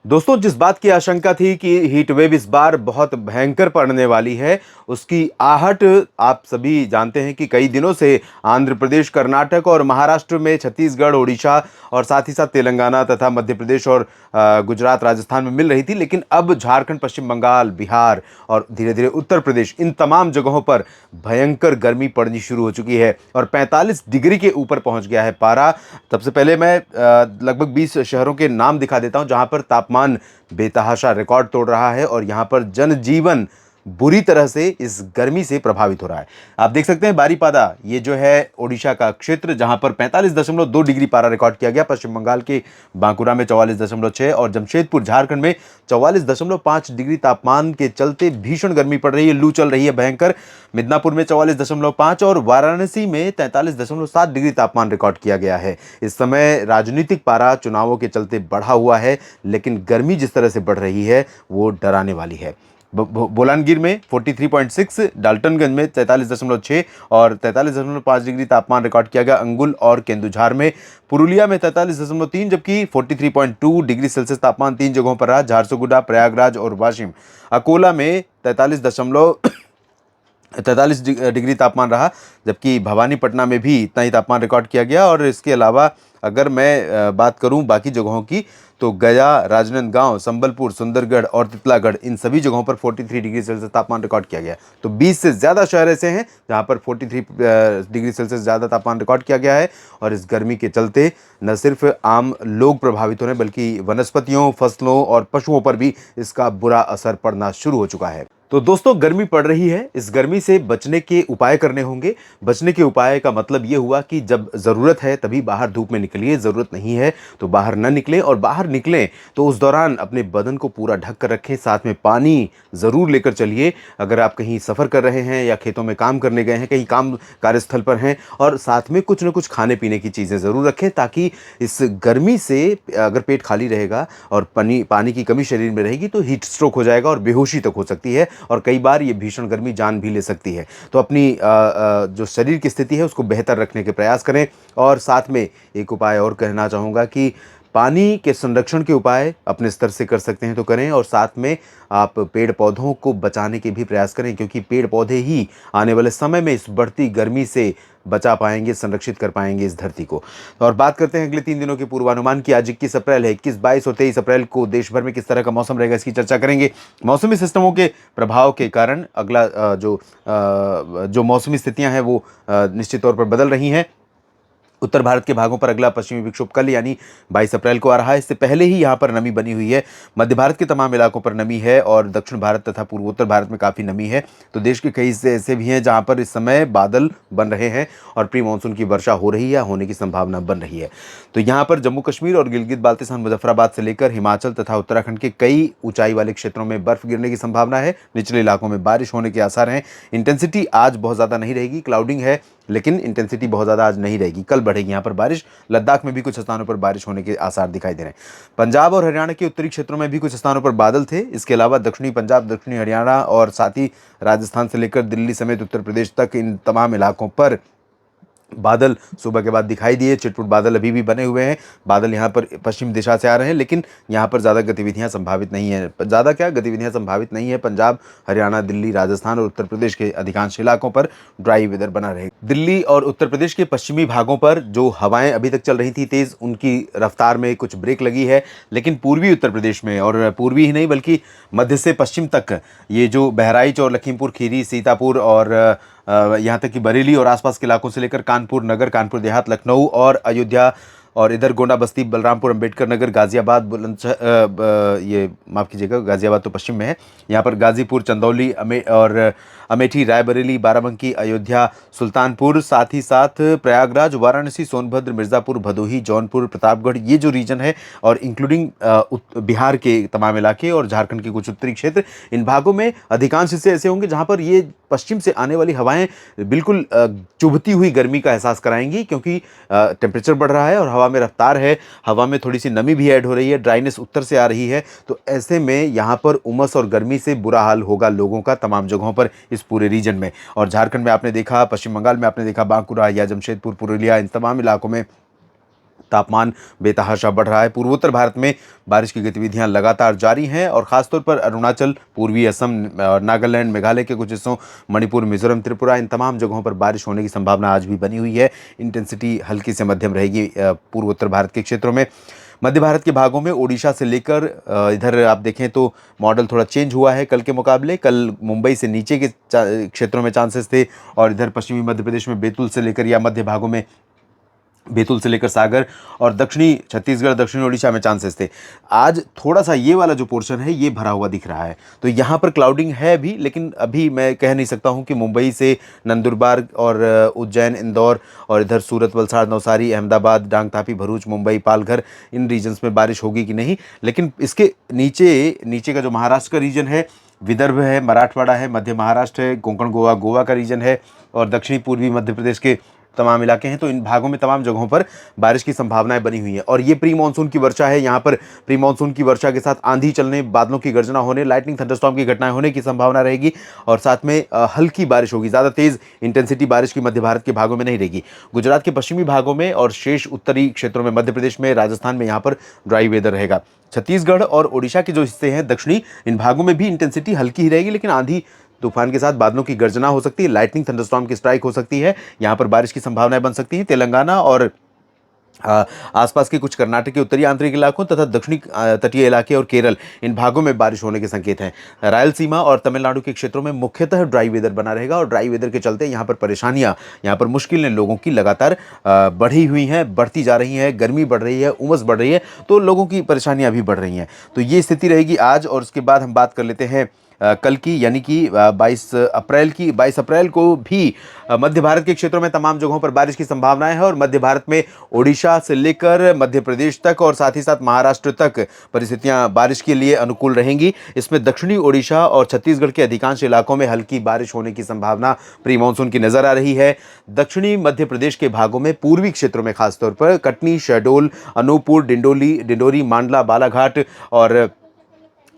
दोस्तों, जिस बात की आशंका थी कि हीट वेव इस बार बहुत भयंकर पड़ने वाली है, उसकी आहट आप सभी जानते हैं कि कई दिनों से आंध्र प्रदेश, कर्नाटक और महाराष्ट्र में, छत्तीसगढ़, ओडिशा और साथ ही साथ तेलंगाना तथा मध्य प्रदेश और गुजरात, राजस्थान में मिल रही थी। लेकिन अब झारखंड, पश्चिम बंगाल, बिहार और धीरे धीरे उत्तर प्रदेश, इन तमाम जगहों पर भयंकर गर्मी पड़नी शुरू हो चुकी है और 45 डिग्री के ऊपर पहुंच गया है पारा। सबसे पहले मैं लगभग 20 शहरों के नाम दिखा देता हूं जहां पर तापमान बेतहाशा रिकॉर्ड तोड़ रहा है और यहां पर जनजीवन बुरी तरह से इस गर्मी से प्रभावित हो रहा है। आप देख सकते हैं बारीपादा, ये जो है ओडिशा का क्षेत्र, जहां पर 45.2 डिग्री पारा रिकॉर्ड किया गया। पश्चिम बंगाल के बांकुरा में 44.6 और जमशेदपुर, झारखंड में 44.5 डिग्री तापमान के चलते भीषण गर्मी पड़ रही है, लू चल रही है भयंकर। मिदनापुर में 44.5 और वाराणसी में 43.7 डिग्री तापमान रिकॉर्ड किया गया है। इस समय राजनीतिक पारा चुनावों के चलते बढ़ा हुआ है, लेकिन गर्मी जिस तरह से बढ़ रही है वो डराने वाली है। बोलानगिर में 43.6, डाल्टनगंज में 43.6 और 43.5 डिग्री तापमान रिकॉर्ड किया गया अंगुल और केंदुझार में। पुरुलिया में 43.3 जबकि 43.2 डिग्री सेल्सियस तापमान 3 जगहों पर रहा, झारसुगुडा, प्रयागराज और वाशिम। अकोला में 43 डिग्री तापमान रहा, जबकि भवानीपटना में भी इतना ही तापमान रिकॉर्ड किया गया। और इसके अलावा अगर मैं बात करूं बाकी जगहों की, तो गया, राजनांदगांव, संबलपुर, सुंदरगढ़ और तितलागढ़, इन सभी जगहों पर 43 डिग्री सेल्सियस तापमान रिकॉर्ड किया गया। तो 20 से ज़्यादा शहर ऐसे हैं जहां पर 43 डिग्री सेल्सियस ज़्यादा तापमान रिकॉर्ड किया गया है। और इस गर्मी के चलते न सिर्फ आम लोग प्रभावित हो रहे हैं, बल्कि वनस्पतियों, फसलों और पशुओं पर भी इसका बुरा असर पड़ना शुरू हो चुका है। तो दोस्तों, गर्मी पड़ रही है, इस गर्मी से बचने के उपाय करने होंगे। बचने के उपाय का मतलब ये हुआ कि जब ज़रूरत है तभी बाहर धूप में निकलिए, ज़रूरत नहीं है तो बाहर न निकलें, और बाहर निकलें तो उस दौरान अपने बदन को पूरा ढक कर रखें, साथ में पानी ज़रूर लेकर चलिए। अगर आप कहीं सफ़र कर रहे हैं या खेतों में काम करने गए हैं, कहीं काम कार्यस्थल पर हैं, और साथ में कुछ न कुछ खाने पीने की चीज़ें ज़रूर रखें, ताकि इस गर्मी से अगर पेट खाली रहेगा और पानी की कमी शरीर में रहेगी तो हीट स्ट्रोक हो जाएगा और बेहोशी तक हो सकती है, और कई बार ये भीषण गर्मी जान भी ले सकती है। तो अपनी जो शरीर की स्थिति है उसको बेहतर रखने के प्रयास करें। और साथ में एक उपाय और कहना चाहूँगा कि पानी के संरक्षण के उपाय अपने स्तर से कर सकते हैं तो करें, और साथ में आप पेड़ पौधों को बचाने के भी प्रयास करें, क्योंकि पेड़ पौधे ही आने वाले समय में इस बढ़ती गर्मी से बचा पाएंगे, संरक्षित कर पाएंगे इस धरती को। और बात करते हैं अगले 3 दिनों के पूर्वानुमान की। आज 21 अप्रैल है, 21, 22 और 23 अप्रैल को देश भर में किस तरह का मौसम रहेगा इसकी चर्चा करेंगे। मौसमी सिस्टमों के प्रभाव के कारण अगला जो मौसमी स्थितियां हैं वो निश्चित तौर पर बदल रही हैं। उत्तर भारत के भागों पर अगला पश्चिमी विक्षोभ कल यानी 22 अप्रैल को आ रहा है। इससे पहले ही यहाँ पर नमी बनी हुई है। मध्य भारत के तमाम इलाकों पर नमी है और दक्षिण भारत तथा पूर्वोत्तर भारत में काफ़ी नमी है। तो देश के कई हिस्से ऐसे भी हैं जहाँ पर इस समय बादल बन रहे हैं और प्री मानसून की वर्षा हो रही है या होने की संभावना बन रही है। तो यहाँ पर जम्मू कश्मीर और गिलगित बाल्तिस्तान, मुजफ्फराबाद से लेकर हिमाचल तथा उत्तराखंड के कई ऊंचाई वाले क्षेत्रों में बर्फ गिरने की संभावना है। निचले इलाकों में बारिश होने के आसार हैं। इंटेंसिटी आज बहुत ज़्यादा नहीं रहेगी, क्लाउडिंग है, लेकिन इंटेंसिटी बहुत ज़्यादा आज नहीं रहेगी, कल बढ़ेगी यहाँ पर बारिश। लद्दाख में भी कुछ स्थानों पर बारिश होने के आसार दिखाई दे रहे हैं। पंजाब और हरियाणा के उत्तरी क्षेत्रों में भी कुछ स्थानों पर बादल थे। इसके अलावा दक्षिणी पंजाब, दक्षिणी हरियाणा और साथ ही राजस्थान से लेकर दिल्ली समेत उत्तर प्रदेश तक इन तमाम इलाकों पर बादल सुबह के बाद दिखाई दिए। छिटपुट बादल अभी भी बने हुए हैं। बादल यहाँ पर पश्चिम दिशा से आ रहे हैं, लेकिन यहाँ पर ज़्यादा गतिविधियाँ संभावित नहीं है। ज़्यादा क्या गतिविधियाँ संभावित नहीं है। पंजाब, हरियाणा, दिल्ली, राजस्थान और उत्तर प्रदेश के अधिकांश इलाकों पर ड्राई वेदर बना रहेगा। दिल्ली और उत्तर प्रदेश के पश्चिमी भागों पर जो हवाएं अभी तक चल रही थी तेज़, उनकी रफ्तार में कुछ ब्रेक लगी है। लेकिन पूर्वी उत्तर प्रदेश में, और पूर्वी ही नहीं बल्कि मध्य से पश्चिम तक, ये जो बहराइच और लखीमपुर खीरी, सीतापुर और यहाँ तक कि बरेली और आसपास के इलाकों से लेकर कानपुर नगर, कानपुर देहात, लखनऊ और अयोध्या, और इधर गोंडा, बस्ती, बलरामपुर, अंबेडकर नगर, गाजियाबाद, ये माफ़ कीजिएगा, गाजियाबाद तो पश्चिम में है। यहाँ पर गाजीपुर, चंदौली, अमेठी, रायबरेली, बाराबंकी, अयोध्या, सुल्तानपुर, साथ ही साथ प्रयागराज, वाराणसी, सोनभद्र, मिर्ज़ापुर, भदोही, जौनपुर, प्रतापगढ़, ये जो रीजन है, और इंक्लूडिंग बिहार के तमाम इलाके और झारखंड के कुछ उत्तरी क्षेत्र, इन भागों में अधिकांश हिस्से ऐसे होंगे जहाँ पर ये पश्चिम से आने वाली हवाएं बिल्कुल चुभती हुई गर्मी का एहसास कराएंगी, क्योंकि टेम्परेचर बढ़ रहा है और हवा में रफ्तार है, हवा में थोड़ी सी नमी भी ऐड हो रही है, ड्राइनेस उत्तर से आ रही है। तो ऐसे में यहाँ पर उमस और गर्मी से बुरा हाल होगा लोगों का तमाम जगहों पर, इस पूरे रीजन में। और झारखंड में आपने देखा, पश्चिम बंगाल में आपने देखा, बांकुरा या जमशेदपुर, पुरुलिया, इन तमाम इलाकों में तापमान बेतहाशा बढ़ रहा है। पूर्वोत्तर भारत में बारिश की गतिविधियां लगातार जारी हैं और खासतौर पर अरुणाचल, पूर्वी असम, नागालैंड, मेघालय के कुछ हिस्सों, मणिपुर, मिजोरम, त्रिपुरा, इन तमाम जगहों पर बारिश होने की संभावना आज भी बनी हुई है। इंटेंसिटी हल्की से मध्यम रहेगी पूर्वोत्तर भारत के क्षेत्रों में। मध्य भारत के भागों में ओडिशा से लेकर इधर आप देखें तो मॉडल थोड़ा चेंज हुआ है कल के मुकाबले। कल मुंबई से नीचे के क्षेत्रों में चांसेस थे और इधर पश्चिमी मध्य प्रदेश में बैतूल से लेकर या मध्य भागों में बैतूल से लेकर सागर और दक्षिणी छत्तीसगढ़, दक्षिणी ओडिशा में चांसेस थे। आज थोड़ा सा ये वाला जो पोर्शन है ये भरा हुआ दिख रहा है, तो यहाँ पर क्लाउडिंग है भी, लेकिन अभी मैं कह नहीं सकता हूँ कि मुंबई से नंदुरबार और उज्जैन, इंदौर और इधर सूरत, वलसाड़, नवसारी, अहमदाबाद, डांग, तापी, भरूच, मुंबई, पालघर, इन रीजन्स में बारिश होगी कि नहीं। लेकिन इसके नीचे का जो महाराष्ट्र का रीजन है, विदर्भ है, मराठवाड़ा है, मध्य महाराष्ट्र है, कोंकण, गोवा का रीजन है और दक्षिणी पूर्वी मध्य प्रदेश के तमाम इलाके हैं, तो इन भागों में तमाम जगहों पर बारिश की संभावनाएं बनी हुई हैं। और ये प्री मानसून की वर्षा है। यहाँ पर प्री मानसून की वर्षा के साथ आंधी चलने, बादलों की गर्जना होने, लाइटनिंग, थंडरस्टॉर्म की घटनाएं होने की संभावना रहेगी और साथ में हल्की बारिश होगी। ज़्यादा तेज इंटेंसिटी बारिश की मध्य भारत के भागों में नहीं रहेगी। गुजरात के पश्चिमी भागों में और शेष उत्तरी क्षेत्रों में, मध्य प्रदेश में, राजस्थान में यहाँ पर ड्राई वेदर रहेगा। छत्तीसगढ़ और ओडिशा के जो हिस्से हैं दक्षिणी, इन भागों में भी इंटेंसिटी हल्की ही रहेगी, लेकिन आंधी तूफान के साथ बादलों की गर्जना हो सकती है, लाइटनिंग, थंडरस्टॉर्म की स्ट्राइक हो सकती है। यहाँ पर बारिश की संभावनाएं बन सकती हैं। तेलंगाना और आसपास के कुछ कर्नाटक के उत्तरी आंतरिक इलाकों तथा दक्षिणी तटीय इलाके और केरल, इन भागों में बारिश होने के संकेत हैं। रायलसीमा और तमिलनाडु के क्षेत्रों में मुख्यतः ड्राई वेदर बना रहेगा और ड्राई वेदर के चलते यहाँ पर परेशानियाँ, यहाँ पर मुश्किलें लोगों की लगातार बढ़ी हुई हैं, बढ़ती जा रही हैं। गर्मी बढ़ रही है, उमस बढ़ रही है, तो लोगों की परेशानियाँ भी बढ़ रही हैं। तो ये स्थिति रहेगी आज। और उसके बाद हम बात कर लेते हैं कल की, यानी कि 22 अप्रैल को भी मध्य भारत के क्षेत्रों में तमाम जगहों पर बारिश की संभावनाएं हैं और मध्य भारत में ओडिशा से लेकर मध्य प्रदेश तक और साथ ही साथ महाराष्ट्र तक परिस्थितियां बारिश के लिए अनुकूल रहेंगी। इसमें दक्षिणी ओडिशा और छत्तीसगढ़ के अधिकांश इलाकों में हल्की बारिश होने की संभावना प्री मानसून की नजर आ रही है। दक्षिणी मध्य प्रदेश के भागों में, पूर्वी क्षेत्रों में खासतौर पर कटनी, शहडोल, अनूपपुर, डिंडोरी, मांडला, बालाघाट और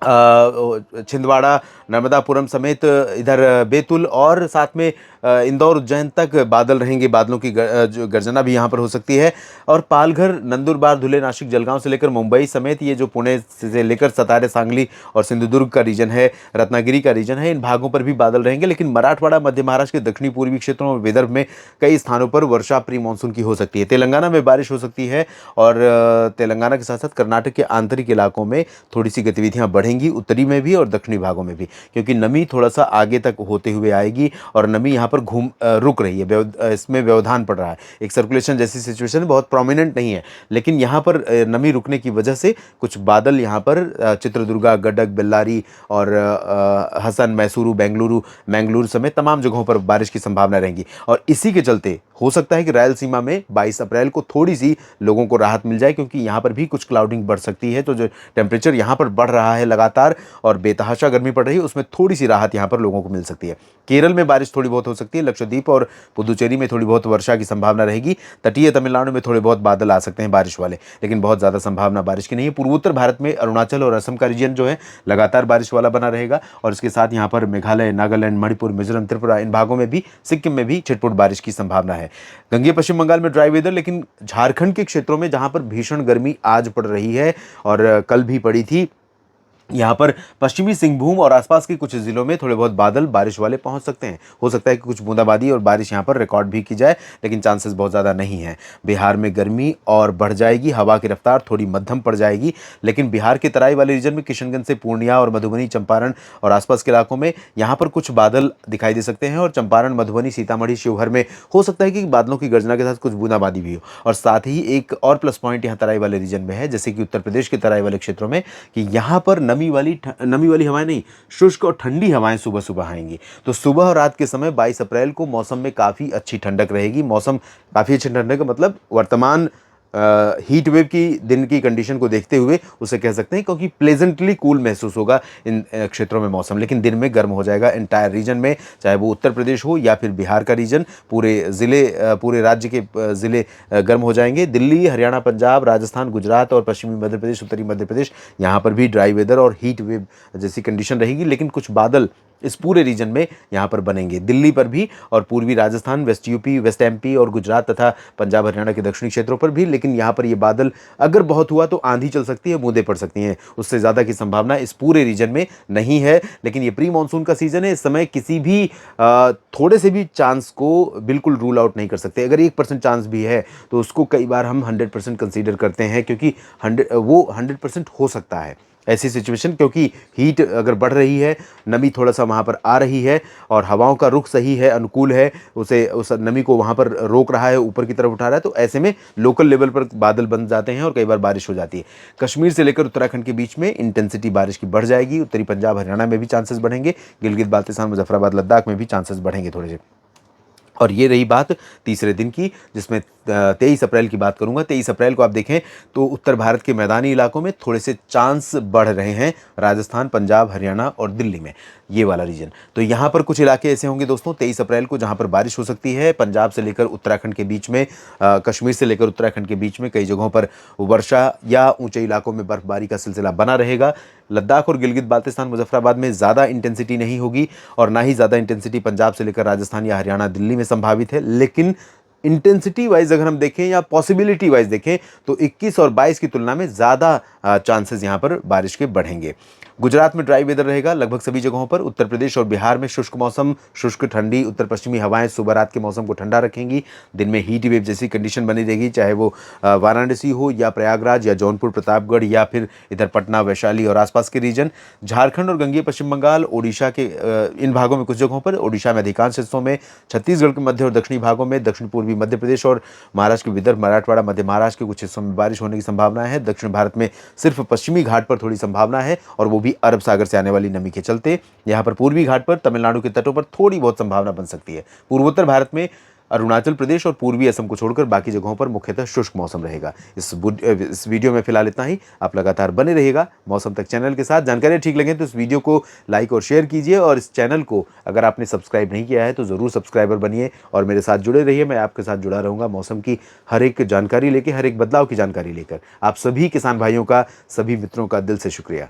छिंदवाड़ा, नर्मदापुरम समेत इधर बैतूल और साथ में इंदौर, उज्जैन तक बादल रहेंगे। बादलों की जो गर्जना भी यहाँ पर हो सकती है। और पालघर, नंदुरबार, धुले, नासिक, जलगांव से लेकर मुंबई समेत ये जो पुणे से लेकर सतारे, सांगली और सिंधुदुर्ग का रीजन है, रत्नागिरी का रीजन है, इन भागों पर भी बादल रहेंगे। लेकिन मराठवाड़ा, मध्य महाराष्ट्र के दक्षिणी पूर्वी क्षेत्रों और विदर्भ में कई स्थानों पर वर्षा प्री मानसून की हो सकती है। तेलंगाना में बारिश हो सकती है और तेलंगाना के साथ साथ कर्नाटक के आंतरिक इलाकों में थोड़ी सी गतिविधियाँ बढ़ेंगी, उत्तरी में भी और दक्षिणी भागों में भी, क्योंकि नमी थोड़ा सा आगे तक होते हुए आएगी और नमी यहाँ पर रुक रही है, इसमें व्यवधान पड़ रहा है। एक सर्कुलेशन जैसी सिचुएशन बहुत प्रोमिनेंट नहीं है, लेकिन यहाँ पर नमी रुकने की वजह से कुछ बादल यहाँ पर चित्रदुर्गा, गडक, बेल्लारी और हसन, मैसूरू, मैंगलुरु समेत तमाम जगहों पर बारिश की संभावना रहेगी। और इसी के चलते हो सकता है कि रायलसीमा में 22 अप्रैल को थोड़ी सी लोगों को राहत मिल जाए, क्योंकि यहाँ पर भी कुछ क्लाउडिंग बढ़ सकती है। तो जो टेम्परेचर यहाँ पर बढ़ रहा है लगातार और बेतहाशा गर्मी पड़ रही है, उसमें थोड़ी सी राहत यहाँ पर लोगों को मिल सकती है। केरल में बारिश थोड़ी बहुत हो सकती है। लक्षद्वीप और पुदुचेरी में थोड़ी बहुत वर्षा की संभावना रहेगी। तटीय तमिलनाडु में थोड़े बहुत बादल आ सकते हैं बारिश वाले, लेकिन बहुत ज़्यादा संभावना बारिश की नहीं है। पूर्वोत्तर भारत में अरुणाचल और असम का रीजन जो है लगातार बारिश वाला बना रहेगा और इसके साथ यहाँ पर मेघालय, नागालैंड, मणिपुर, मिजोरम, त्रिपुरा, इन भागों में भी, सिक्किम में भी छिटपुट बारिश की संभावना है। गंगे पश्चिम बंगाल में ड्राई वेदर, लेकिन झारखंड के क्षेत्रों में जहाँ पर भीषण गर्मी आज पड़ रही है और कल भी पड़ी थी, यहाँ पर पश्चिमी सिंहभूम और आसपास के कुछ जिलों में थोड़े बहुत बादल बारिश वाले पहुंच सकते हैं। हो सकता है कि कुछ बूंदाबांदी और बारिश यहाँ पर रिकॉर्ड भी की जाए, लेकिन चांसेस बहुत ज़्यादा नहीं है। बिहार में गर्मी और बढ़ जाएगी, हवा की रफ्तार थोड़ी मध्यम पड़ जाएगी, लेकिन बिहार के तराई वाले रीजन में किशनगंज से पूर्णिया और मधुबनी, चंपारण और आसपास के इलाकों में यहाँ पर कुछ बादल दिखाई दे सकते हैं और चंपारण, मधुबनी, सीतामढ़ी, शिवहर में हो सकता है कि बादलों की गर्जना के साथ कुछ बूंदाबांदी भी हो। और साथ ही एक और प्लस पॉइंट यहाँ तराई वाले रीजन में है, जैसे कि उत्तर प्रदेश के तराई वाले क्षेत्रों में, कि यहाँ पर नमी वाली हवाएं नहीं, शुष्क और ठंडी हवाएं सुबह सुबह आएंगी। तो सुबह और रात के समय 22 अप्रैल को मौसम में काफ़ी अच्छी ठंडक रहेगी। मौसम काफ़ी अच्छी ठंडक का मतलब वर्तमान हीट वेव की दिन की कंडीशन को देखते हुए उसे कह सकते हैं, क्योंकि प्लेजेंटली कूल महसूस होगा इन क्षेत्रों में मौसम, लेकिन दिन में गर्म हो जाएगा एंटायर रीजन में, चाहे वो उत्तर प्रदेश हो या फिर बिहार का रीजन। पूरे राज्य के ज़िले गर्म हो जाएंगे। दिल्ली, हरियाणा, पंजाब, राजस्थान, गुजरात और पश्चिमी मध्य प्रदेश, उत्तरी मध्य प्रदेश, यहाँ पर भी ड्राई वेदर और हीट वेव जैसी कंडीशन रहेगी, लेकिन कुछ बादल इस पूरे रीजन में यहाँ पर बनेंगे, दिल्ली पर भी और पूर्वी Rajasthan, west UP, waste MP और गुजरात तथा पंजाब हरियाणा के दक्षिणी क्षेत्रों पर भी। लेकिन यहाँ पर ये बादल अगर बहुत हुआ तो आंधी चल सकती है, बूंदें पड़ सकती हैं, उससे ज़्यादा की संभावना इस पूरे रीजन में नहीं है। लेकिन ये प्री मानसून का सीजन है, इस समय किसी भी थोड़े से भी चांस को बिल्कुल रूल आउट नहीं कर सकते। अगर 1% चांस भी है तो उसको कई बार हम 100% कंसीडर करते हैं, क्योंकि 100% हो सकता है ऐसी सिचुएशन, क्योंकि हीट अगर बढ़ रही है, नमी थोड़ा सा वहाँ पर आ रही है और हवाओं का रुख सही है, अनुकूल है, उसे उस नमी को वहाँ पर रोक रहा है, ऊपर की तरफ उठा रहा है, तो ऐसे में लोकल लेवल पर बादल बन जाते हैं और कई बार बारिश हो जाती है। कश्मीर से लेकर उत्तराखंड के बीच में इंटेंसिटी बारिश की बढ़ जाएगी, उत्तरी पंजाब हरियाणा में भी चांसेस बढ़ेंगे, गिलगित बाल्टिस्तान मुजफ्फराबाद लद्दाख में भी चांसेस बढ़ेंगे थोड़े से। और ये रही बात तीसरे दिन की, जिसमें 23 अप्रैल की बात करूंगा। 23 अप्रैल को आप देखें तो उत्तर भारत के मैदानी इलाकों में थोड़े से चांस बढ़ रहे हैं, राजस्थान, पंजाब, हरियाणा और दिल्ली में, ये वाला रीजन। तो यहाँ पर कुछ इलाके ऐसे होंगे दोस्तों 23 अप्रैल को जहाँ पर बारिश हो सकती है। पंजाब से लेकर उत्तराखंड के बीच में, कश्मीर से लेकर उत्तराखंड के बीच में कई जगहों पर वर्षा या ऊंचे इलाकों में बर्फबारी का सिलसिला बना रहेगा। लद्दाख और गिलगित बाल्टिस्तान मुजफ्फराबाद में ज़्यादा इंटेंसिटी नहीं होगी और ना ही ज़्यादा इंटेंसिटी पंजाब से लेकर राजस्थान या हरियाणा, दिल्ली में संभावित है। लेकिन इंटेंसिटी वाइज अगर हम देखें या पॉसिबिलिटी वाइज देखें तो 21 और 22 की तुलना में ज़्यादा चांसेस यहाँ पर बारिश के बढ़ेंगे। गुजरात में ड्राई वेदर रहेगा लगभग सभी जगहों पर। उत्तर प्रदेश और बिहार में शुष्क मौसम, शुष्क ठंडी, उत्तर पश्चिमी हवाएं सुबह रात के मौसम को ठंडा रखेंगी। दिन में हीट वेव जैसी कंडीशन बनी रहेगी, चाहे वो वाराणसी हो या प्रयागराज या जौनपुर, प्रतापगढ़ या फिर इधर पटना, वैशाली और आसपास के रीजन। झारखंड और गंगेय पश्चिम बंगाल, ओडिशा के इन भागों में कुछ जगहों पर, ओडिशा में अधिकांश हिस्सों में, छत्तीसगढ़ के मध्य और दक्षिणी भागों में, दक्षिण पूर्वी मध्य प्रदेश और महाराष्ट्र के विदर्भ, मराठवाड़ा, मध्य महाराष्ट्र के कुछ हिस्सों में बारिश होने की संभावना है। दक्षिण भारत में सिर्फ पश्चिमी घाट पर थोड़ी संभावना है और वो भी अरब सागर से आने वाली नमी के चलते। यहाँ पर पूर्वी घाट पर, तमिलनाडु के तटों पर थोड़ी बहुत संभावना बन सकती है। पूर्वोत्तर भारत में अरुणाचल प्रदेश और पूर्वी असम को छोड़कर बाकी जगहों पर मुख्यतः शुष्क मौसम रहेगा। इस वीडियो में फिलहाल इतना ही। आप लगातार बने रहिएगा मौसम तक चैनल के साथ। जानकारी ठीक लगे तो इस वीडियो को लाइक और शेयर कीजिए और इस चैनल को अगर आपने सब्सक्राइब नहीं किया है तो ज़रूर सब्सक्राइबर बनिए और मेरे साथ जुड़े रहिए। मैं आपके साथ जुड़ा रहूँगा मौसम की हर एक जानकारी लेकर, हर एक बदलाव की जानकारी लेकर। आप सभी किसान भाइयों का, सभी मित्रों का दिल से शुक्रिया।